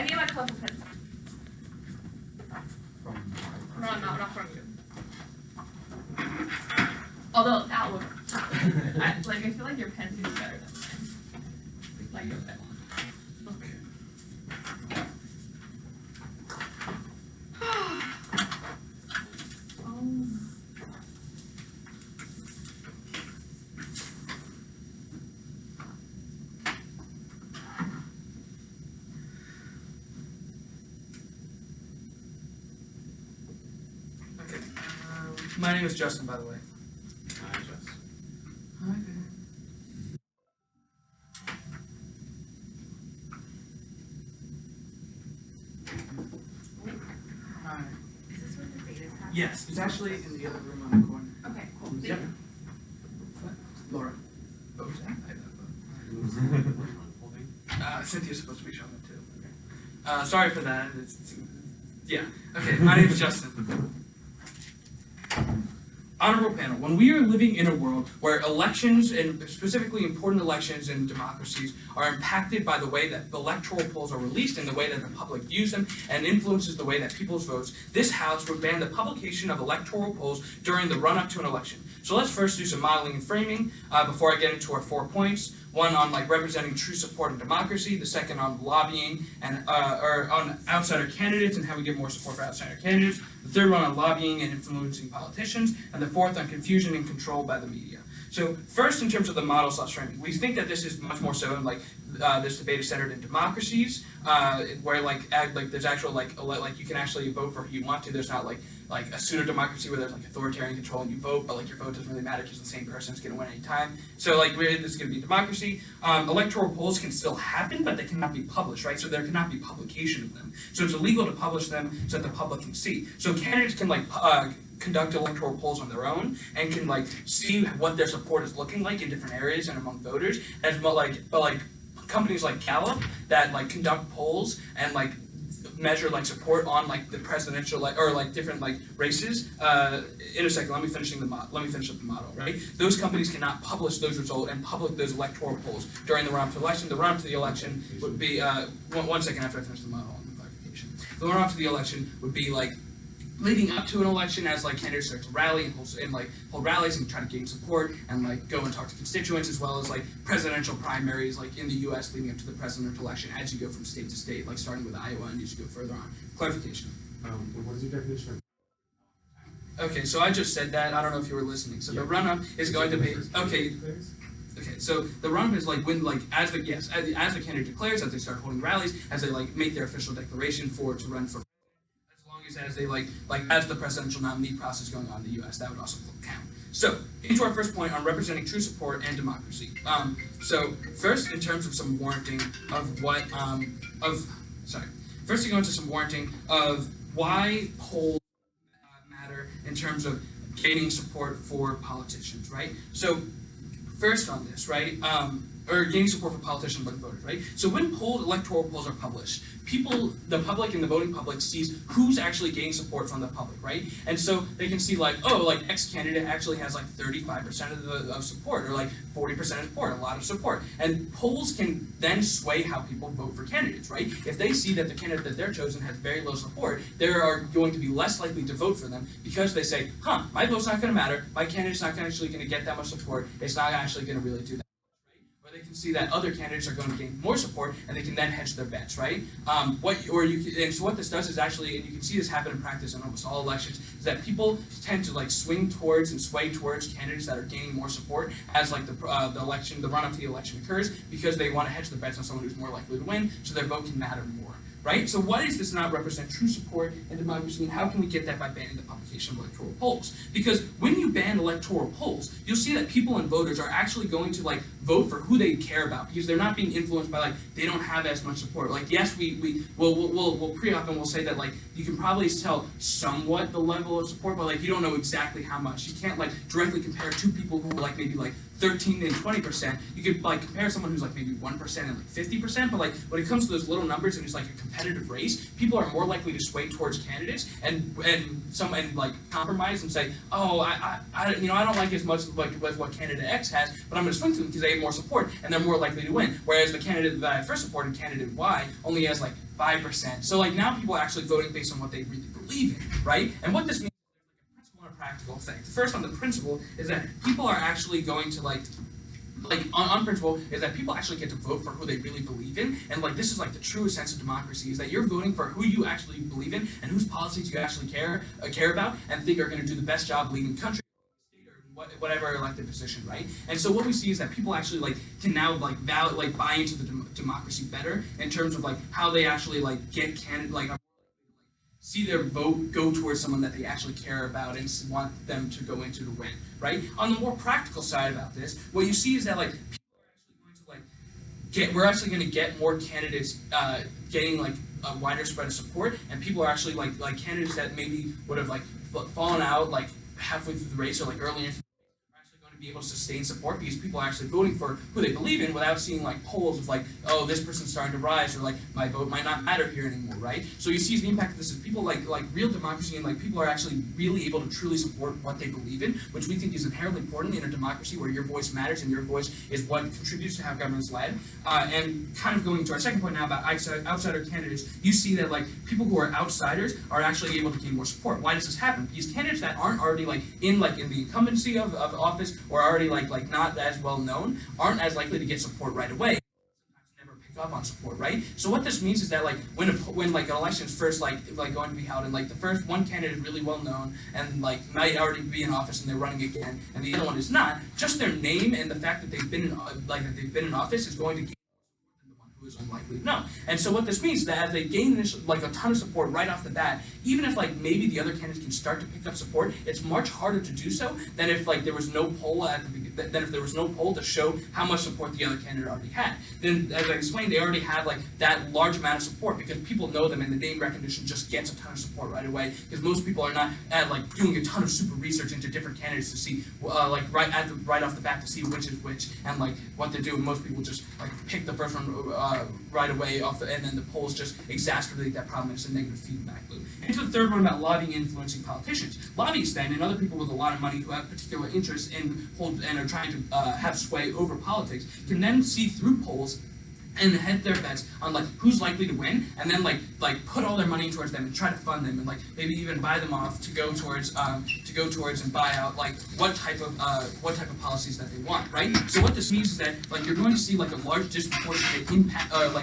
need like colorful pens. Not from you. Although that would, I feel like your pen seems better than mine. Like your pen. Okay. Okay. My name is Justin, by the way. Hi, Jess. Hi there. Hi. Is this where the betas happen? Yes, it's actually in the other room on the corner. Okay, cool. Thank Yep. you. What? Laura. What was that? Cynthia's supposed to be showing up too. Okay. Sorry for that. Yeah. Okay, my name is Justin. Honorable panel, when we are living in a world where elections, and specifically important elections in democracies, are impacted by the way that electoral polls are released and the way that the public views them and influences the way that people's votes, this House would ban the publication of electoral polls during the run-up to an election. So let's first do some modeling and framing before I get into our 4 points. One on representing true support in democracy, the second on lobbying and or on outsider candidates and how we get more support for outsider candidates, the third one on lobbying and influencing politicians, and the fourth on confusion and control by the media. So first, in terms of the model / framing, we think that this is much more so in this debate is centered in democracies, where there's actual you can actually vote for who you want to. There's not like a pseudo democracy where there's authoritarian control and you vote, but your vote doesn't really matter because the same person's going to win any time. So really, this is going to be democracy. Electoral polls can still happen, but they cannot be published, right? So there cannot be publication of them. So it's illegal to publish them so that the public can see. So candidates can conduct electoral polls on their own and can see what their support is looking like in different areas and among voters. As but companies like Gallup that conduct polls and measure support on the presidential or different races. In a second, let me finish up the model. Right, those companies cannot publish those results and publish those electoral polls during the run-up to the election. The run-up to the election would be one second after I finish the model on the clarification. The run-up to the election would be leading up to an election as candidates start to rally and hold rallies and try to gain support and go and talk to constituents, as well as presidential primaries in the U.S. leading up to the presidential election as you go from state to state, starting with Iowa and you just go further on. Clarification. What is your definition? Okay, so I just said that. I don't know if you were listening. So the run-up is going to be okay. Okay, so the run-up is when as the candidate declares, as they start holding rallies, as they make their official declaration to run for. As they as the presidential nominee process going on in the U.S., that would also count. So, into our first point on representing true support and democracy. So first, in terms of some warranting of first to go into some warranting of why polls matter in terms of gaining support for politicians, right? So first on this, right? Or gaining support for politicians and voters, right? So when electoral polls are published, the public and the voting public sees who's actually gaining support from the public, right? And so they can see X candidate actually has 35% of support, or 40% of support, a lot of support. And polls can then sway how people vote for candidates, right? If they see that the candidate that they're chosen has very low support, they are going to be less likely to vote for them because they say, my vote's not going to matter, my candidate's not actually going to get that much support, it's not actually going to really do that. Or they can see that other candidates are going to gain more support, and they can then hedge their bets, right? So what this does is actually, and you can see this happen in practice in almost all elections, is that people tend to swing towards and sway towards candidates that are gaining more support as the run-up to the election occurs, because they want to hedge their bets on someone who's more likely to win, so their vote can matter more. Right? So why does this not represent true support in democracy, and how can we get that by banning the publication of electoral polls? Because when you ban electoral polls, you'll see that people and voters are actually going to vote for who they care about, because they're not being influenced by they don't have as much support. Yes, we'll pre-op and we'll say that you can probably tell somewhat the level of support, but you don't know exactly how much. You can't directly compare two people who are maybe 13 and 20%, you could like compare someone who's like maybe 1% and like 50%, but like when it comes to those little numbers and it's like a competitive race, people are more likely to sway towards candidates and like compromise and say, oh, I don't like as much like what candidate X has, but I'm going to swing to them because they have more support and they're more likely to win. Whereas the candidate that I first supported, candidate Y, only has like 5%. So like now people are actually voting based on what they really believe in, right? And what this means is like a principle and a practical thing. First, on the principle is that people are actually going to like on principle is that people actually get to vote for who they really believe in, and like this is like the truest sense of democracy is that you're voting for who you actually believe in and whose policies you actually care about and think are going to do the best job leading the country or whatever elected position, right? And so what we see is that people actually like can now like buy into the democracy better in terms of like how they actually like get candidate like see their vote go towards someone that they actually care about and want them to go into to win, right? On the more practical side about this, what you see is that like people are actually going to like we're actually going to get more candidates getting like a wider spread of support, and people are actually like candidates that maybe would have like fallen out like halfway through the race or like early into to be able to sustain support because people are actually voting for who they believe in without seeing like polls of like, oh, this person's starting to rise or like my vote might not matter here anymore, right? So you see the impact of this is people like real democracy and like people are actually really able to truly support what they believe in, which we think is inherently important in a democracy where your voice matters and your voice is what contributes to how government is led. And kind of going to our second point now about outsider candidates, you see that like people who are outsiders are actually able to gain more support. Why does this happen? Because candidates that aren't already like in the incumbency of office or already like not as well known aren't as likely to get support right away. Sometimes never pick up on support, right? So what this means is that like when like an election is first like going to be held and like the first one candidate is really well known and like might already be in office and they're running again and the other one is not, just their name and the fact that they've been in office is going to gain the one who is unlikely to know. And so what this means is that as they gain like a ton of support right off the bat, even if like maybe the other candidates can start to pick up support, it's much harder to do so than if like there was no poll to show how much support the other candidate already had. Then, as I explained, they already have like that large amount of support because people know them and the name recognition just gets a ton of support right away because most people are not like doing a ton of super research into different candidates to see right off the bat to see which is which and like what they're doing. Most people just like pick the first one right away and then the polls just exacerbate that problem. It's a negative feedback loop. And to the third one about lobbying and influencing politicians. Lobbyists then and other people with a lot of money who have particular interests in and are trying to have sway over politics can then see through polls and head their bets on like who's likely to win, and then like put all their money towards them and try to fund them and like maybe even buy them off to go towards and buy out like what type of policies that they want, right? So what this means is that like you're going to see like a large disproportionate impact and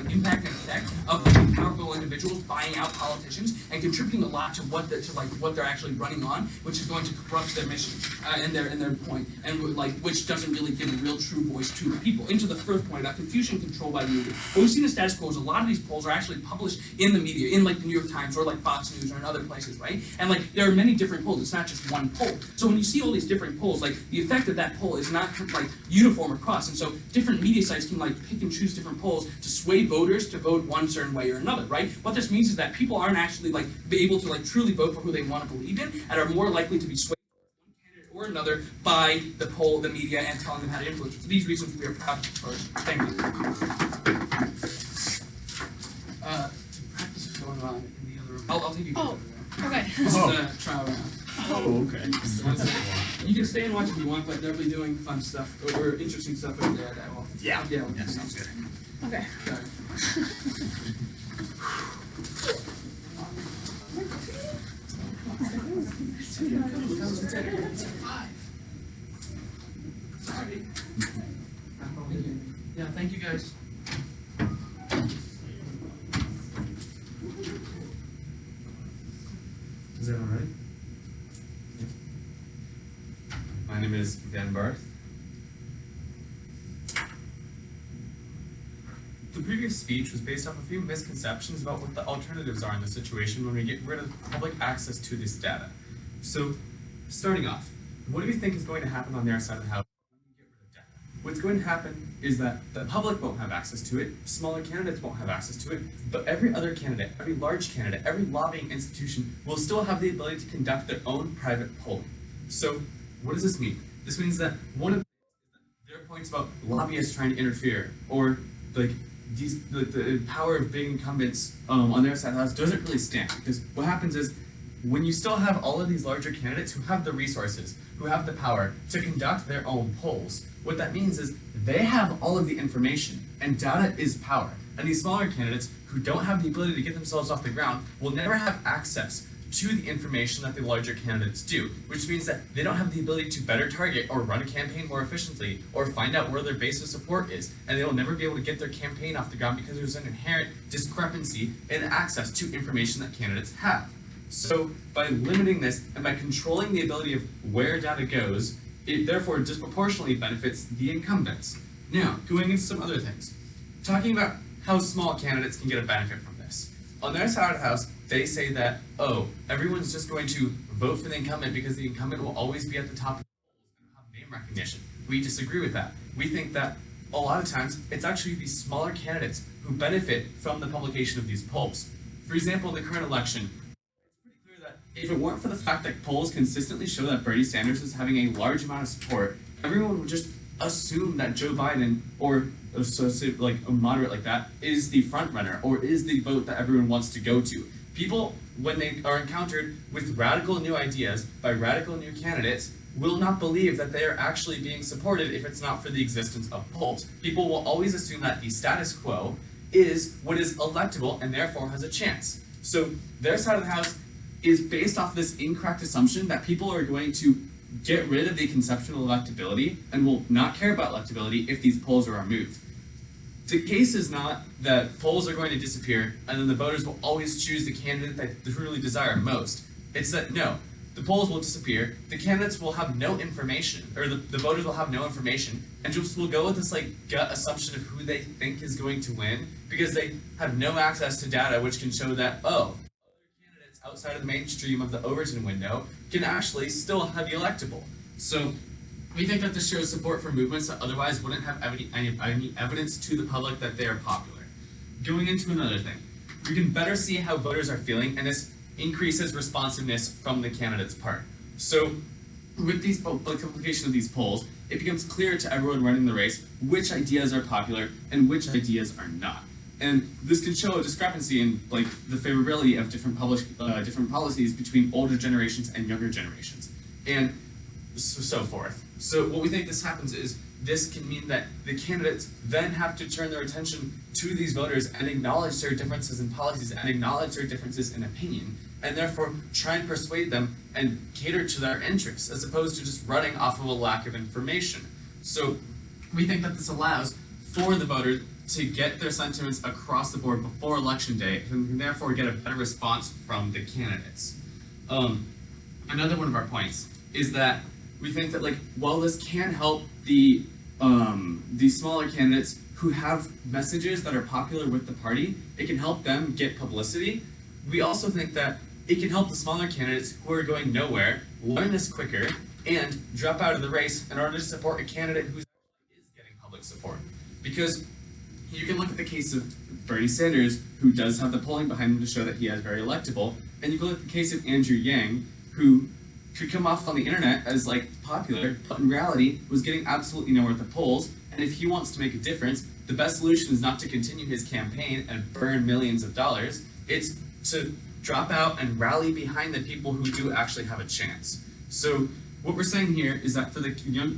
effect of like powerful individuals buying out politicians and contributing a lot to what they're actually running on, which is going to corrupt their mission and their point, and like which doesn't really give a real true voice to the people. Into the first point about confusion controlled by the media. What we see in the status quo is a lot of these polls are actually published in the media, in like the New York Times or like Fox News or in other places, right? And like there are many different polls. It's not just one poll. So when you see all these different polls, like the effect of that poll is not like uniform across. And so different media sites can like pick and choose different polls to sway voters to vote one certain way or another, right? What this means is that people aren't actually like able to like truly vote for who they want to believe in and are more likely to be swayed or another by the poll, the media, and telling them how to influence. For these reasons, we are proud to support. Thank you. Practice is going on in the other room. I'll take you guys over there. Okay. This is the trial round. Oh, okay. You can stay and watch if you want, but they'll be doing fun stuff or interesting stuff over there that will. Yeah. Yeah, Sounds good. Okay. Sorry. Sorry. Yeah, thank you guys. Is that all right? My name is Van Barth. The previous speech was based off a few misconceptions about what the alternatives are in the situation when we get rid of public access to this data. So, starting off, what do we think is going to happen on their side of the house when we get rid of data? What's going to happen is that the public won't have access to it, smaller candidates won't have access to it, but every other candidate, every large candidate, every lobbying institution will still have the ability to conduct their own private polling. So, what does this mean? This means that one of There are points about lobbyists trying to interfere, or like the power of big incumbents on their side of the house doesn't really stand, because what happens is when you still have all of these larger candidates who have the resources, who have the power to conduct their own polls, what that means is they have all of the information, and data is power. And these smaller candidates who don't have the ability to get themselves off the ground will never have access to the information that the larger candidates do, which means that they don't have the ability to better target or run a campaign more efficiently or find out where their base of support is, and they will never be able to get their campaign off the ground because there's an inherent discrepancy in access to information that candidates have. So by limiting this and by controlling the ability of where data goes, it therefore disproportionately benefits the incumbents. Now, going into some other things. Talking about how small candidates can get a benefit from this. On their side of the house, they say that, oh, everyone's just going to vote for the incumbent because the incumbent will always be at the top of the polls and have name recognition. We disagree with that. We think that a lot of times it's actually these smaller candidates who benefit from the publication of these polls. For example, in the current election, it's pretty clear that if it weren't for the fact that polls consistently show that Bernie Sanders is having a large amount of support, everyone would just assume that Joe Biden, or like a moderate like that, is the front runner or is the vote that everyone wants to go to. People, when they are encountered with radical new ideas by radical new candidates, will not believe that they are actually being supported if it's not for the existence of polls. People will always assume that the status quo is what is electable and therefore has a chance. So their side of the house is based off this incorrect assumption that people are going to get rid of the conception of electability and will not care about electability if these polls are removed. The case is not that polls are going to disappear and then the voters will always choose the candidate that they truly desire most. It's that no, the polls will disappear, the candidates will have no information, or the voters will have no information, and just will go with this like gut assumption of who they think is going to win because they have no access to data which can show that, oh, outside of the mainstream of the Overton window can actually still be electable. So we think that this shows support for movements that otherwise wouldn't have any evidence to the public that they are popular. Going into another thing, we can better see how voters are feeling, and this increases responsiveness from the candidate's part. So with the publication of these polls, it becomes clear to everyone running the race which ideas are popular and which ideas are not. And this can show a discrepancy in like the favorability of different policies between older generations and younger generations, and so forth. So what we think this happens is this can mean that the candidates then have to turn their attention to these voters and acknowledge their differences in policies and acknowledge their differences in opinion, and therefore try and persuade them and cater to their interests as opposed to just running off of a lack of information. So we think that this allows for the voters to get their sentiments across the board before election day and therefore get a better response from the candidates. Another one of our points is that we think that like while this can help the smaller candidates who have messages that are popular with the party, it can help them get publicity. We also think that it can help the smaller candidates who are going nowhere learn this quicker and drop out of the race in order to support a candidate who is getting public support. Because you can look at the case of Bernie Sanders, who does have the polling behind him to show that he is very electable, and you can look at the case of Andrew Yang, who could come off on the internet as like popular, but in reality was getting absolutely nowhere at the polls, and if he wants to make a difference, the best solution is not to continue his campaign and burn millions of dollars, it's to drop out and rally behind the people who do actually have a chance. So what we're saying here is that for the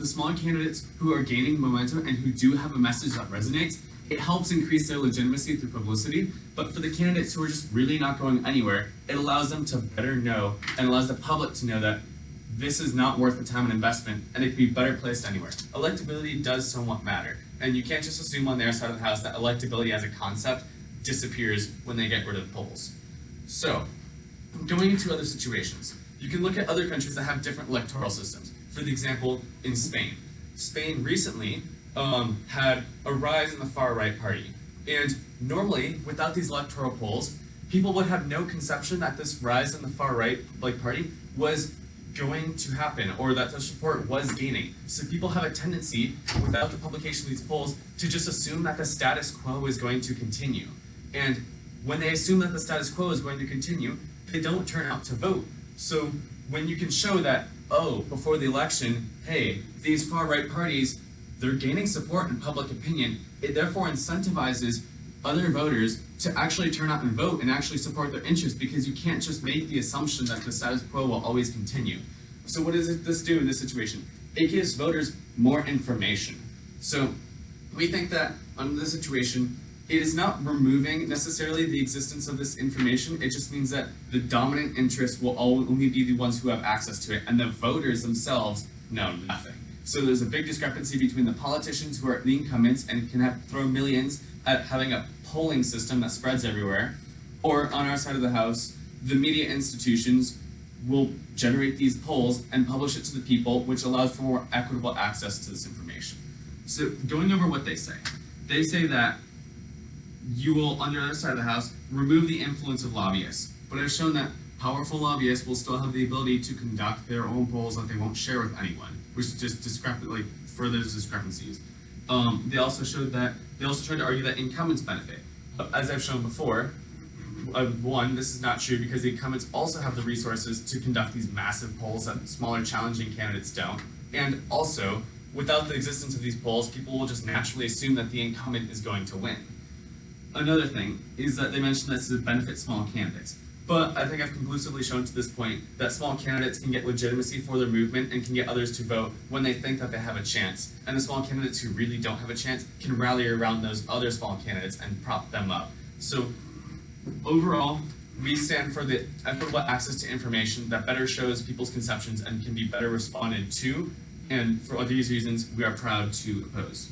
smaller candidates who are gaining momentum and who do have a message that resonates, it helps increase their legitimacy through publicity, but for the candidates who are just really not going anywhere, it allows them to better know and allows the public to know that this is not worth the time and investment and it can be better placed anywhere. Electability does somewhat matter, and you can't just assume on their side of the house that electability as a concept disappears when they get rid of polls. So, going into other situations, you can look at other countries that have different electoral systems. For the example, in Spain. Spain recently had a rise in the far-right party. And normally, without these electoral polls, people would have no conception that this rise in the far-right party was going to happen, or that the support was gaining. So people have a tendency, without the publication of these polls, to just assume that the status quo is going to continue. And when they assume that the status quo is going to continue, they don't turn out to vote. So when you can show that, oh, before the election, hey, these far-right parties they're gaining support in public opinion. It therefore incentivizes other voters to actually turn out and vote and actually support their interests, because you can't just make the assumption that the status quo will always continue. So what does this do in this situation? It gives voters more information. So we think that under this situation, it is not removing necessarily the existence of this information. It just means that the dominant interest will only be the ones who have access to it, and the voters themselves know nothing. So there's a big discrepancy between the politicians who are the incumbents and can throw millions at having a polling system that spreads everywhere, or on our side of the house, the media institutions will generate these polls and publish it to the people, which allows for more equitable access to this information. So going over what they say that you will, on the other side of the house, remove the influence of lobbyists. But I've shown that powerful lobbyists will still have the ability to conduct their own polls that they won't share with anyone, which just furthers discrepancies. They also tried to argue that incumbents benefit. As I've shown before, one, this is not true because the incumbents also have the resources to conduct these massive polls that smaller challenging candidates don't. And also, without the existence of these polls, people will just naturally assume that the incumbent is going to win. Another thing is that they mentioned this to benefit small candidates. But I think I've conclusively shown to this point that small candidates can get legitimacy for their movement and can get others to vote when they think that they have a chance. And the small candidates who really don't have a chance can rally around those other small candidates and prop them up. So overall, we stand for the equitable access to information that better shows people's conceptions and can be better responded to. And for all these reasons, we are proud to oppose.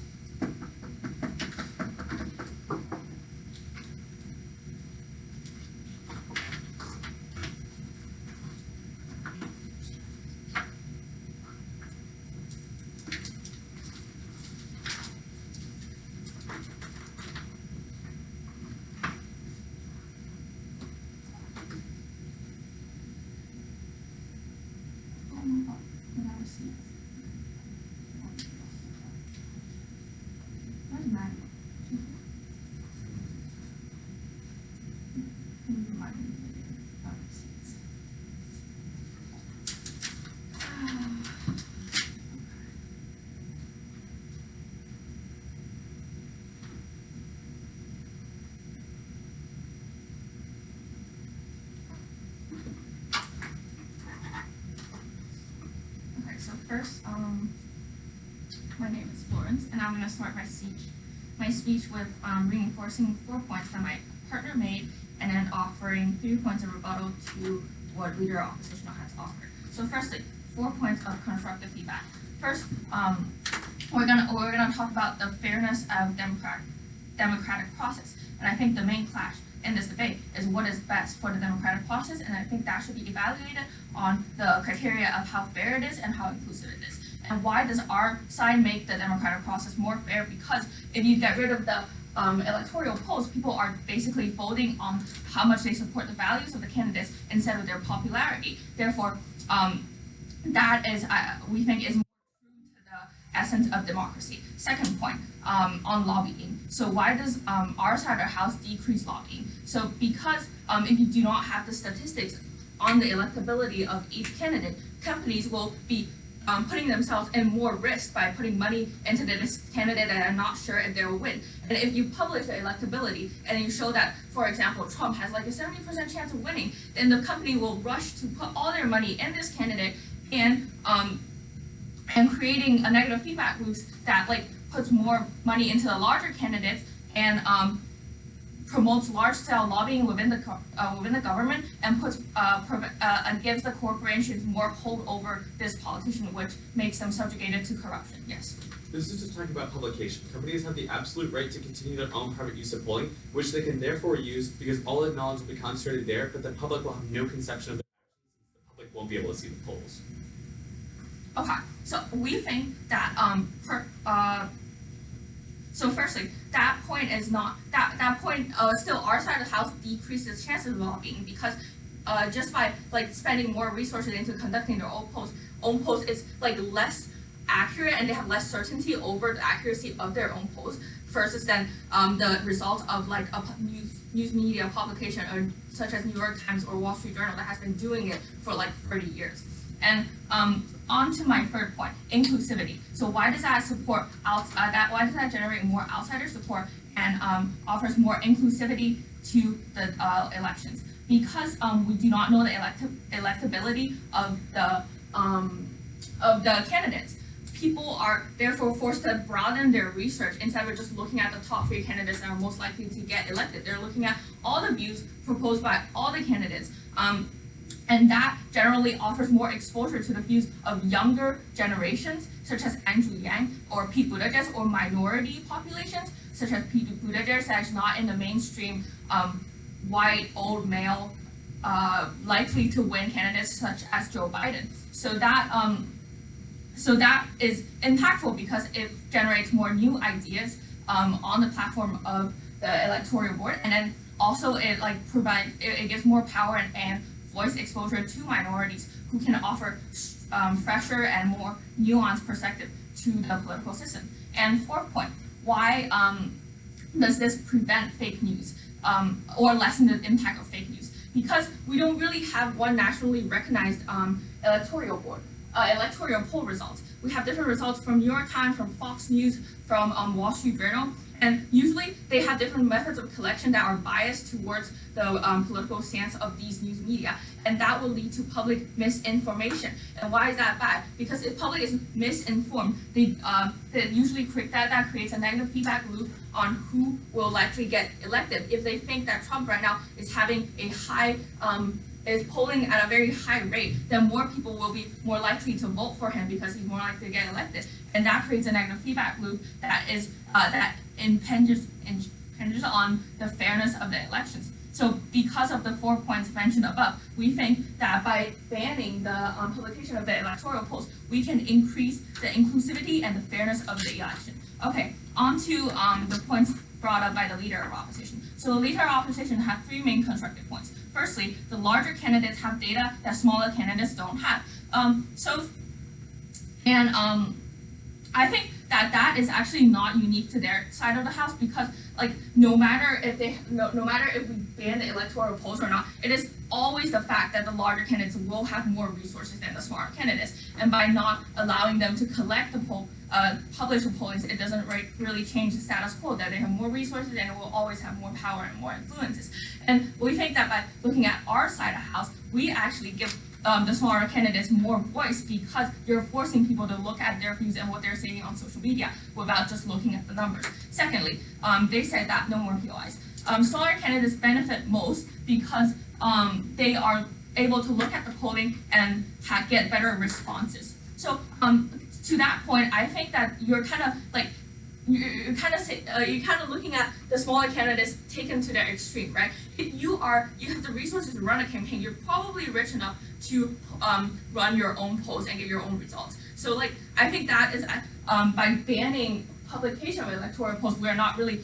First, my name is Florence, and I'm going to start my speech with reinforcing 4 points that my partner made, and then offering 3 points of rebuttal to what Leader of Opposition has offered. So firstly, 4 points of constructive feedback. First, we're gonna talk about the fairness of democratic process, and I think the main clash in this debate is what is best for the democratic process, and I think that should be evaluated on the criteria of how fair it is and how inclusive it is. And why does our side make the democratic process more fair? Because if you get rid of the electoral polls, people are basically voting on how much they support the values of the candidates instead of their popularity. Therefore, that is, we think, is more true to the essence of democracy. Second point, on lobbying. So why does our side of the house decrease lobbying? So because if you do not have the statistics on the electability of each candidate, companies will be putting themselves in more risk by putting money into this candidate that are not sure if they will win. And if you publish the electability and you show that, for example, Trump has like a 70% chance of winning, then the company will rush to put all their money in this candidate and creating a negative feedback loop that like puts more money into the larger candidates and promotes large-scale lobbying within the government and puts and gives the corporations more hold over this politician, which makes them subjugated to corruption. Yes. This is just talking about publication. Companies have the absolute right to continue their own private use of polling, which they can therefore use because all the knowledge will be concentrated there, but the public will have no conception of the actions. The public won't be able to see the polls. Okay, so we think that so firstly, that point is not that point. Still, our side of the house decreases chances of lobbying because just by like spending more resources into conducting their own polls is like less accurate, and they have less certainty over the accuracy of their own polls versus than the result of like a news media publication or such as New York Times or Wall Street Journal that has been doing it for like 30 years. And on to my third point, inclusivity. So why does that support why does that generate more outsider support and offers more inclusivity to the elections? Because we do not know the electability of the candidates. People are therefore forced to broaden their research instead of just looking at the top 3 candidates that are most likely to get elected. They're looking at all the views proposed by all the candidates. And that generally offers more exposure to the views of younger generations, such as Andrew Yang or Pete Buttigieg, or minority populations, such as Pete Buttigieg, that is not in the mainstream white, old male, likely to win candidates such as Joe Biden. So that is impactful because it generates more new ideas on the platform of the electoral board, and then also it gives more power and voice exposure to minorities who can offer fresher and more nuanced perspective to the political system. And fourth point, why does this prevent fake news or lessen the impact of fake news? Because we don't really have one nationally recognized electoral poll results. We have different results from New York Times, from Fox News, from Wall Street Journal, and usually they have different methods of collection that are biased towards the political stance of these news media, and that will lead to public misinformation. And why is that bad? Because if public is misinformed, they usually that creates a negative feedback loop on who will likely get elected. If they think that Trump right now is having a high is polling at a very high rate, then more people will be more likely to vote for him because he's more likely to get elected, and that creates a negative feedback loop that is that impinges on the fairness of the elections. So because of the 4 points mentioned above, we think that by banning the publication of the electoral polls, we can increase the inclusivity and the fairness of the election. Okay, on to the points brought up by the Leader of Opposition. So the Leader of Opposition had 3 main constructive points. Firstly, the larger candidates have data that smaller candidates don't have. I think that is actually not unique to their side of the house, because no matter if we ban the electoral polls or not, it is always the fact that the larger candidates will have more resources than the smaller candidates, and by not allowing them to collect the publish the pollings, it doesn't really change the status quo, that they have more resources and it will always have more power and more influences. And we think that by looking at our side of the house, we actually give the smaller candidates more voice, because you're forcing people to look at their views and what they're saying on social media without just looking at the numbers. Secondly, they said that no more POIs. Smaller candidates benefit most because they are able to look at the polling and get better responses. So to that point, I think that you're kind of looking at the smaller candidates taken to their extreme, right? If you have the resources to run a campaign, you're probably rich enough to run your own polls and get your own results. So I think that is by banning publication of electoral polls, we're not really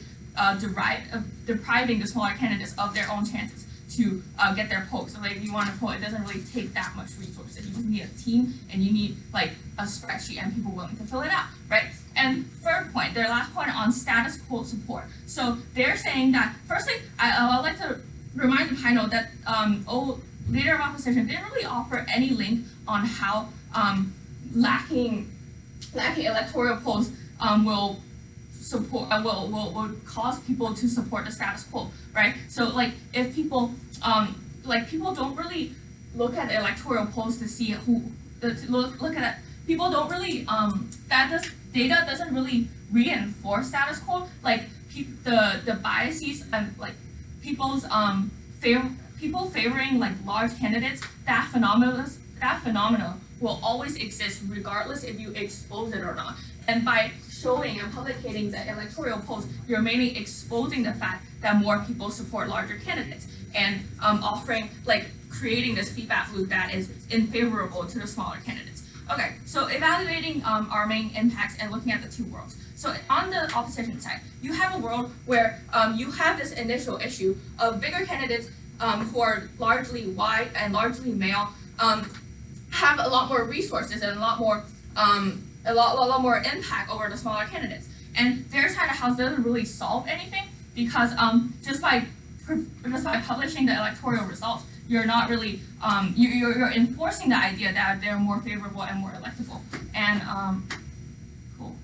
depriving the smaller candidates of their own chances to get their polls. So if you want to poll, it doesn't really take that much resources. You just need a team, and you need a spreadsheet and people willing to fill it out, right? And third point, their last point on status quo support. So they're saying that, firstly, I'd like to remind the panel that Leader of Opposition didn't really offer any link on how lacking electoral polls will cause people to support the status quo, right? So if people people don't really look at the electoral polls to see look at it. People don't really data doesn't really reinforce status quo. The biases and people's people favoring large candidates, that phenomena will always exist regardless if you expose it or not. And by showing and publicating the electoral polls, you're mainly exposing the fact that more people support larger candidates, and creating this feedback loop that is unfavorable to the smaller candidates. Okay, so evaluating our main impacts and looking at the two worlds. So on the opposition side, you have a world where you have this initial issue of bigger candidates who are largely white and largely male, have a lot more resources and a lot more impact over the smaller candidates. And their side of the house doesn't really solve anything, because just by publishing the electoral results, you're not really you're enforcing the idea that they're more favorable and more electable. And cool.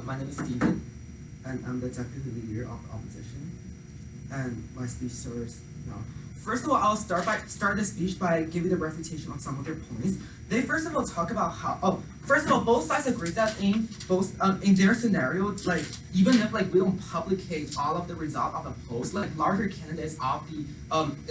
My name is Steven, and I'm the deputy leader of the opposition. And my speech starts now. First of all, I'll start the speech by giving the refutation of some of their points. They first of all talk about how first of all, both sides agree that in their scenario, like even if like we don't publicate all of the result of the polls, like larger candidates of the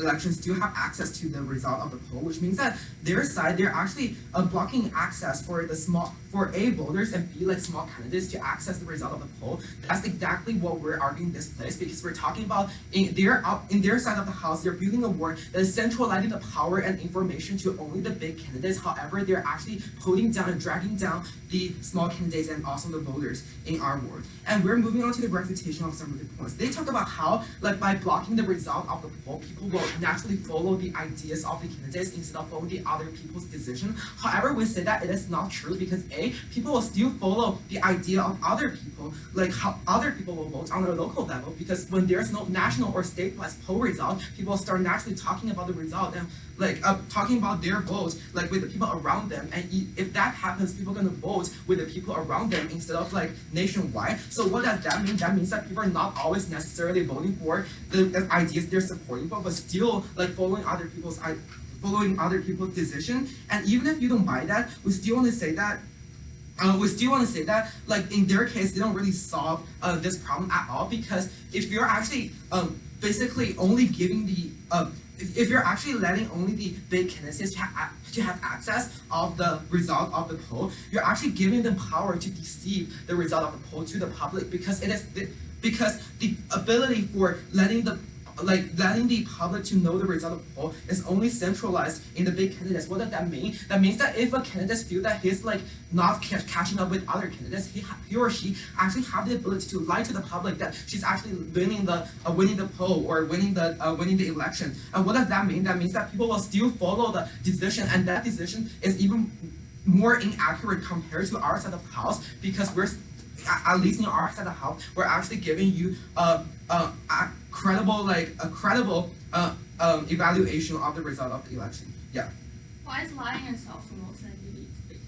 elections do have access to the result of the poll, which means that their side they're actually blocking access for A voters and B like small candidates to access the result of the poll. That's exactly what we're arguing this place, because we're talking about in their side of the house, they're building a war that is centralizing the power and information to only the big candidates. However, they're actually putting down and dragging down the small candidates and also the voters in our ward. And we're moving on to the refutation of some of the points. They talk about how, like, by blocking the result of the poll, people will naturally follow the ideas of the candidates instead of following the other people's decision. However, we say that it is not true because A, people will still follow the idea of other people, like how other people will vote on a local level, because when there's no national or state-wise poll result, people start naturally talking about the result and talking about their votes like with the people around them. And if that happens, people are gonna vote with the people around them instead of like nationwide. So what does that mean? That means that people are not always necessarily voting for the ideas they're supporting for, but still like following other people's decision. And even if you don't buy that, we still want to say that like in their case, they don't really solve this problem at all, because if you're actually basically only giving the if you're actually letting only the big candidates to have access of the result of the poll, you're actually giving them power to deceive the result of the poll to the public, because the ability for letting the public to know the result of the poll is only centralized in the big candidates. What does that mean? That means that if a candidate feels that he's like not catching up with other candidates, he or she actually have the ability to lie to the public that she's actually winning the poll or winning the election. And what does that mean? That means that people will still follow the decision, and that decision is even more inaccurate compared to our side of the house, because we're at least in our side of the house, we're actually giving you a credible evaluation of the result of the election. Yeah. Why is lying and self-promotion unique to big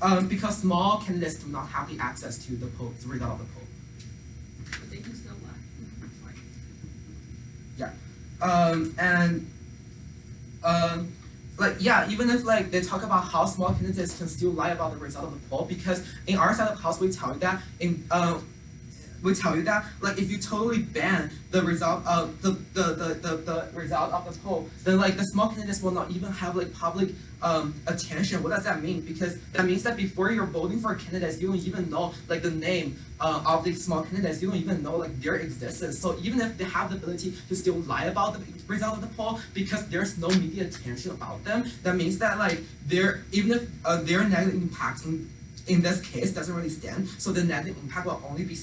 candidates? Because small candidates do not have the access to the poll, the result of the poll. But they can still lie. Sorry. Even if like they talk about how small candidates can still lie about the result of the poll, because in our side of the house we tell you that like if you totally ban the result of the result of the poll, then like the small candidates will not even have like public attention. What does that mean? Because that means that before you're voting for candidates, you don't even know like the name of the small candidates. You don't even know like their existence. So even if they have the ability to still lie about the result of the poll, because there's no media attention about them, that means that like their negative impact in this case doesn't really stand. So the negative impact will only be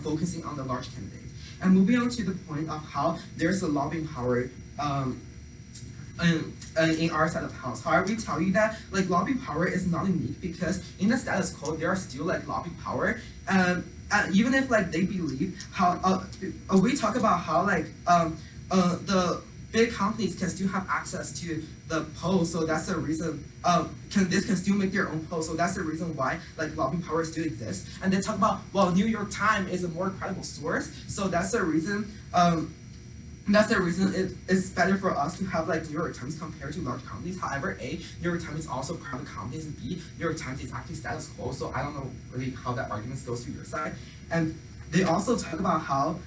focusing on the large candidates. And moving on to the point of how there's a lobbying power in our side of the house. However, we tell you that like lobbying power is not unique, because in the status quo there are still like lobbying power. Even if like they believe how we talk about how like the big companies can still have access to the poll, so that's the reason can still make their own poll, so that's the reason why like lobbying power still exists. And they talk about, well, New York Times is a more credible source, so that's the reason it's better for us to have like New York Times compared to large companies. However, A, New York Times is also private companies, and B, New York Times is actually status quo, so I don't know really how that argument goes to your side. And they also talk about how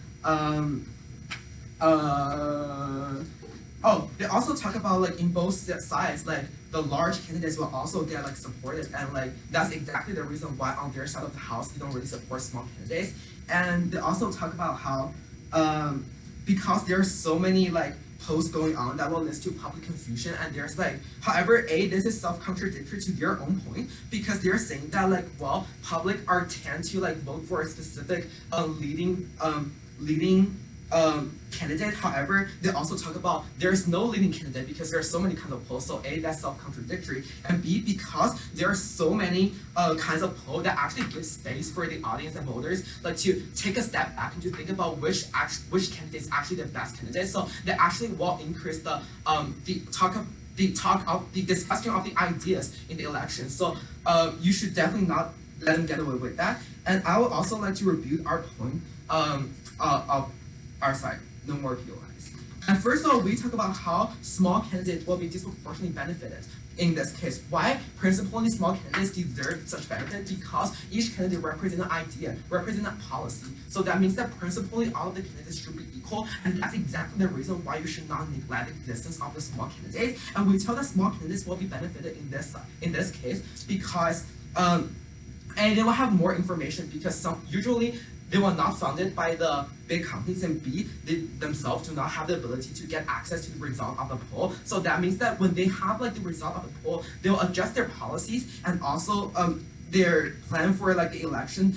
they also talk about like in both sides, like the large candidates will also get like supported, and like that's exactly the reason why on their side of the house they don't really support small candidates. And they also talk about how because there's so many like posts going on that will lead to public confusion, and there's like, however, this is self-contradictory to their own point, because they're saying that like, well, public tend to like vote for a specific leading candidate. However, they also talk about there's no leading candidate because there are so many kinds of polls. So A, that's self-contradictory, and B, because there are so many kinds of polls that actually give space for the audience and voters like to take a step back and to think about which candidate is actually the best candidate. So they actually will increase the discussion of the ideas in the election. So you should definitely not let them get away with that. And I would also like to rebuke our point of our side, no more POIs. And first of all, we talk about how small candidates will be disproportionately benefited in this case. Why principally small candidates deserve such benefit? Because each candidate represents an idea, represents a policy. So that means that principally all of the candidates should be equal, and that's exactly the reason why you should not neglect the existence of the small candidates. And we tell that small candidates will be benefited in this case because and they will have more information because usually they were not funded by the big companies, and B, they themselves do not have the ability to get access to the result of the poll. So that means that when they have like the result of the poll, they'll adjust their policies and also their plan for like the election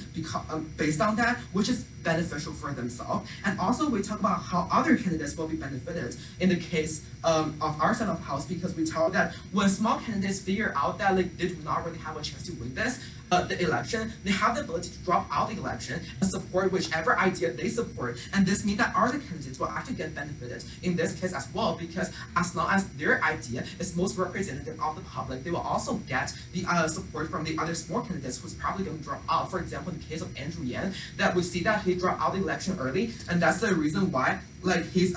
based on that, which is beneficial for themselves. And also we talk about how other candidates will be benefited in the case of our side of the house, because we tell that when small candidates figure out that like they do not really have a chance to win the election, they have the ability to drop out the election and support whichever idea they support. And this means that other candidates will actually get benefited in this case as well, because as long as their idea is most representative of the public, they will also get the support from the other small candidates who's probably going to drop out. For example, in the case of Andrew Yang, that we see that he dropped out the election early, and that's the reason why like he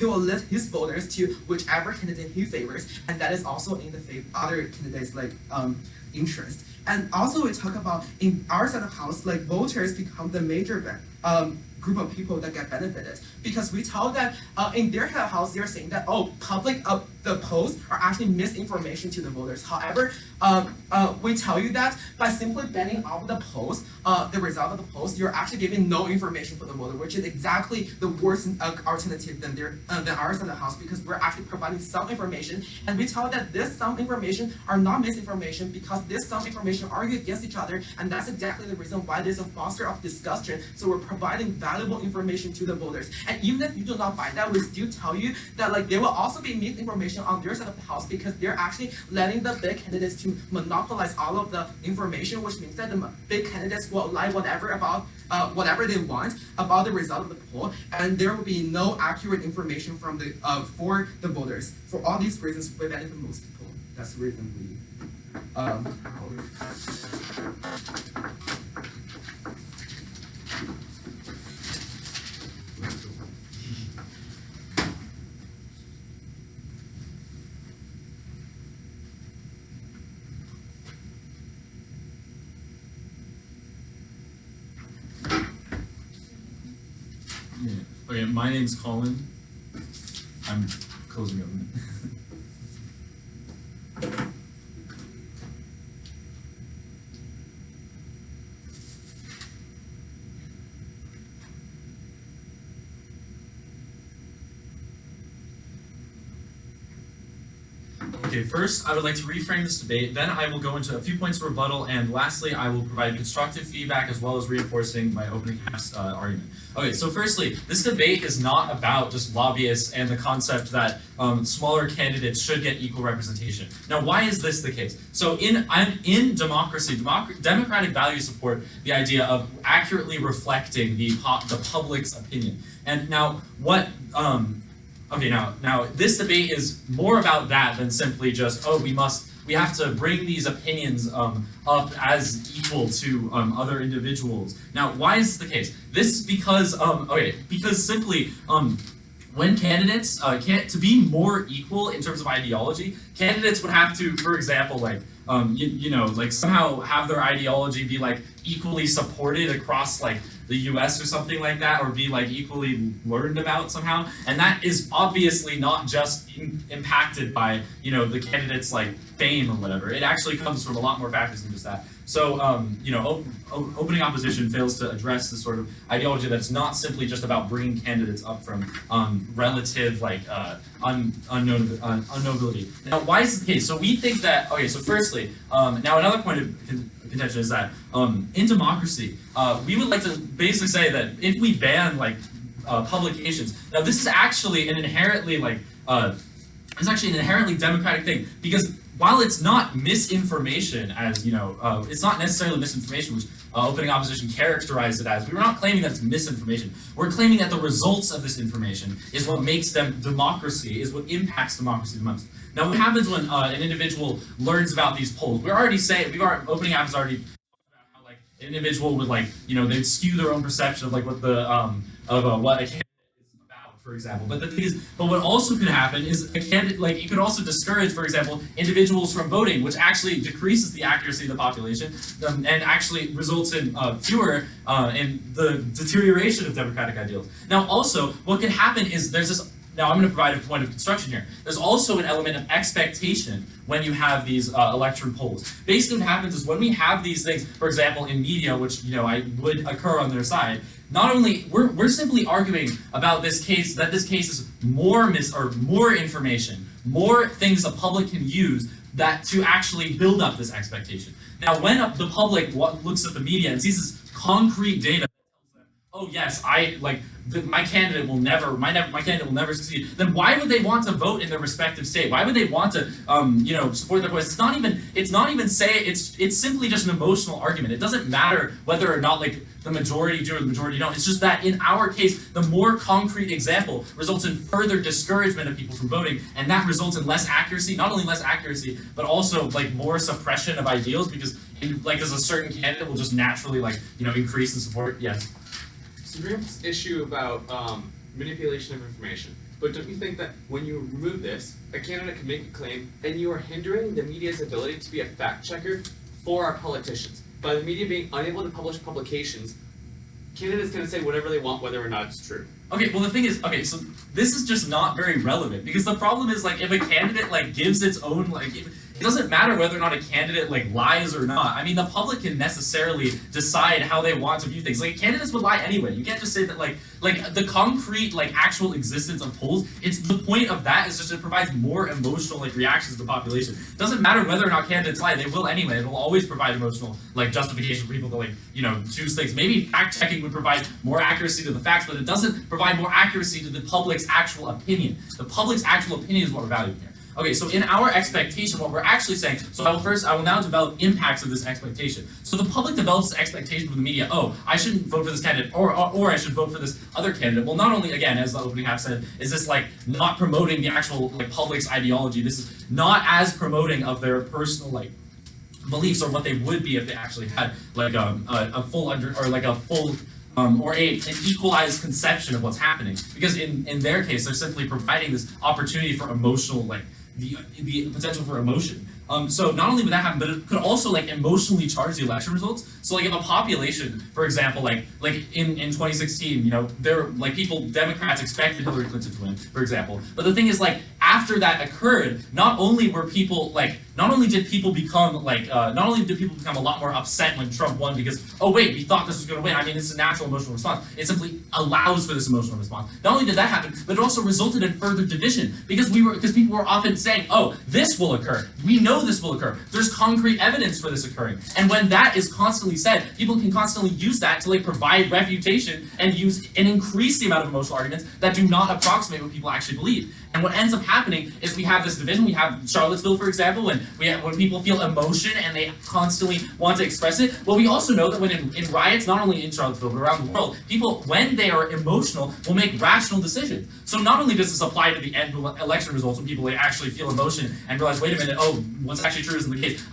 will lift his voters to whichever candidate he favors, and that is also in the other candidates like interest. And also we talk about in our side of the house, like voters become the major group of people that get benefited, because we tell that in their head of house they're saying that the polls are actually misinformation to the voters. However, we tell you that by simply banning off the polls, the result of the polls, you're actually giving no information for the voter, which is exactly the worst alternative than ours in the house, because we're actually providing some information, and we tell that this some information are not misinformation because this some information argue against each other, and that's exactly the reason why there's a foster of discussion. So we're providing valuable information to the voters. And even if you do not buy that, we still tell you that like there will also be misinformation on their side of the house, because they're actually letting the big candidates to monopolize all of the information, which means that the big candidates will lie whatever they want about the result of the poll, and there will be no accurate information from the for the voters. For all these reasons, we benefit most people. That's the reason we Okay, my name's Colin. I'm closing government. Okay, first I would like to reframe this debate, then I will go into a few points of rebuttal, and lastly I will provide constructive feedback as well as reinforcing my opening argument. Okay, so firstly, this debate is not about just lobbyists and the concept that smaller candidates should get equal representation. Now, why is this the case? So in democracy, democratic values support the idea of accurately reflecting the public's opinion. And now what okay, now this debate is more about that than simply just, oh, we have to bring these opinions up as equal to other individuals. Now, why is this the case? This is because because simply when candidates to be more equal in terms of ideology, candidates would have to, for example, like like somehow have their ideology be like equally supported across like the US or something like that, or be like equally learned about somehow. And that is obviously not just impacted by, the candidate's like fame or whatever. It actually comes from a lot more factors than just that. So, opening opposition fails to address this sort of ideology that's not simply just about bringing candidates up from relative like unknowability. Now, why is this the case? So we think that, okay, so firstly, now another point of contention is that in democracy, we would like to basically say that if we ban like publications. Now, this is actually an inherently it's actually an inherently democratic thing, because while it's not misinformation, as it's not necessarily misinformation, which opening opposition characterized it as. We were not claiming that it's misinformation. We're claiming that the results of this information is what makes them democracy, is what impacts democracy the most. Now, what happens when an individual learns about these polls? Opening App has already talked about how an individual would they'd skew their own perception of what what a candidate is about, for example. But the thing is, what also could happen is a candidate it could also discourage, for example, individuals from voting, which actually decreases the accuracy of the population and actually results in fewer in the deterioration of democratic ideals. Now, also, what could happen is there's this. Now, I'm going to provide a point of construction here. There's also an element of expectation when you have these election polls. Basically, what happens is when we have these things, for example, in media, which would occur on their side, not only we're simply arguing about this case is more information, more things the public can use that to actually build up this expectation. Now, when the public looks at the media and sees this concrete data, oh yes, my candidate will never succeed, then why would they want to vote in their respective state? Why would they want to support their voice? It's simply just an emotional argument. It doesn't matter whether or not the majority do or the majority don't. It's just that in our case, the more concrete example results in further discouragement of people from voting, and that results in less accuracy, not only less accuracy, but also more suppression of ideals, because there's a certain candidate will just naturally increase in support. Yes. So we have this issue about manipulation of information. But don't you think that when you remove this, a candidate can make a claim, and you are hindering the media's ability to be a fact checker for our politicians? By the media being unable to publish publications, candidates can say whatever they want, whether or not it's true. Okay, well the thing is, so this is just not very relevant, because the problem is if a candidate gives its own it doesn't matter whether or not a candidate lies or not. I mean, the public can necessarily decide how they want to view things. Candidates would lie anyway. You can't just say that the concrete actual existence of polls. It's the point of that is just it provides more emotional reactions to the population. It doesn't matter whether or not candidates lie. They will anyway. It will always provide emotional justification for people to choose things. Maybe fact checking would provide more accuracy to the facts, but it doesn't provide more accuracy to the public's actual opinion. The public's actual opinion is what we're valuing here. Okay, so in our expectation, what we're actually saying, I will now develop impacts of this expectation. So the public develops this expectation from the media, oh, I shouldn't vote for this candidate, or I should vote for this other candidate. Well, not only, again, as the opening half said, is this not promoting the actual public's ideology, this is not as promoting of their personal beliefs or what they would be if they actually had a full or an equalized conception of what's happening. Because in their case, they're simply providing this opportunity for emotional, the potential for emotion. So not only would that happen, but it could also emotionally charge the election results. So if a population, for example, in 2016, Democrats expected Hillary Clinton to win, for example. But the thing is, after that occurred, not only did people become a lot more upset when Trump won because, oh wait, we thought this was going to win. I mean, it's a natural emotional response. It simply allows for this emotional response. Not only did that happen, but it also resulted in further division because people were often saying, oh, this will occur. We know this will occur. There's concrete evidence for this occurring. And when that is constantly said, people can constantly use that to provide refutation and increase the amount of emotional arguments that do not approximate what people actually believe. And what ends up happening is we have this division. We have Charlottesville, for example, when people feel emotion and they constantly want to express it. Well, we also know that when in riots, not only in Charlottesville, but around the world, people, when they are emotional, will make rational decisions. So not only does this apply to the end election results when people actually feel emotion and realize, wait a minute, oh, what's actually true isn't the case.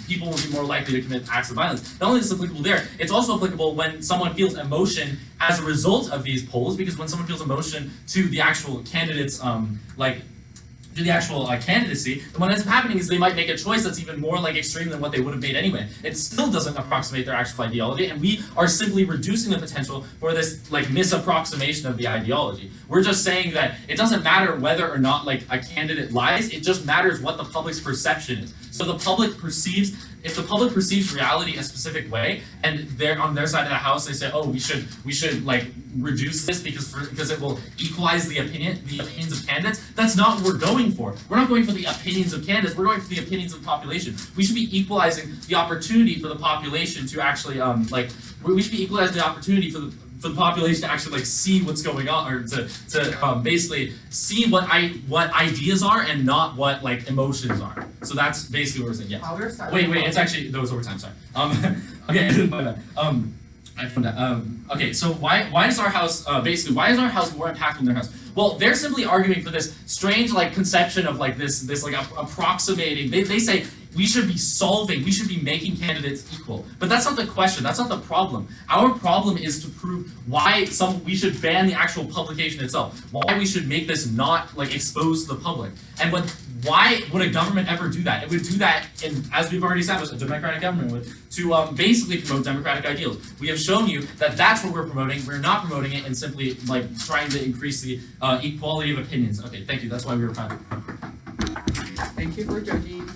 People will be more likely to commit acts of violence. Not only is this applicable there, it's also applicable when someone feels emotion as a result of these polls, because when someone feels emotion to the actual candidates, to the actual candidacy, then what ends up happening is they might make a choice that's even more extreme than what they would have made anyway. It still doesn't approximate their actual ideology, and we are simply reducing the potential for this misapproximation of the ideology. We're just saying that it doesn't matter whether or not a candidate lies, it just matters what the public's perception is. So if the public perceives reality a specific way, and they're on their side of the house, they say, oh, we should reduce this because it will equalize the opinions of candidates. That's not what we're going for. We're not going for the opinions of candidates. We're going for the opinions of the population. We should be equalizing the opportunity for the population to actually we should be equalizing the opportunity for for the population to actually like see what's going on, or to basically see what ideas are and not what like emotions are. So that's basically what we're saying. Yeah. Wait, it's actually that was overtime. Sorry. Okay. My bad. I found that. Okay, so why is our house why is our house more impactful than their house? Well, they're simply arguing for this strange like conception of like this like approximating. They say we should be making candidates equal. But that's not the question, that's not the problem. Our problem is to prove why we should ban the actual publication itself, why we should make this not like exposed to the public. And why would a government ever do that? It would do that, as we've already established, a democratic government would, to basically promote democratic ideals. We have shown you that that's what we're promoting. We're not promoting it and simply like trying to increase the equality of opinions. Okay, thank you. That's why we were trying. Thank you for judging.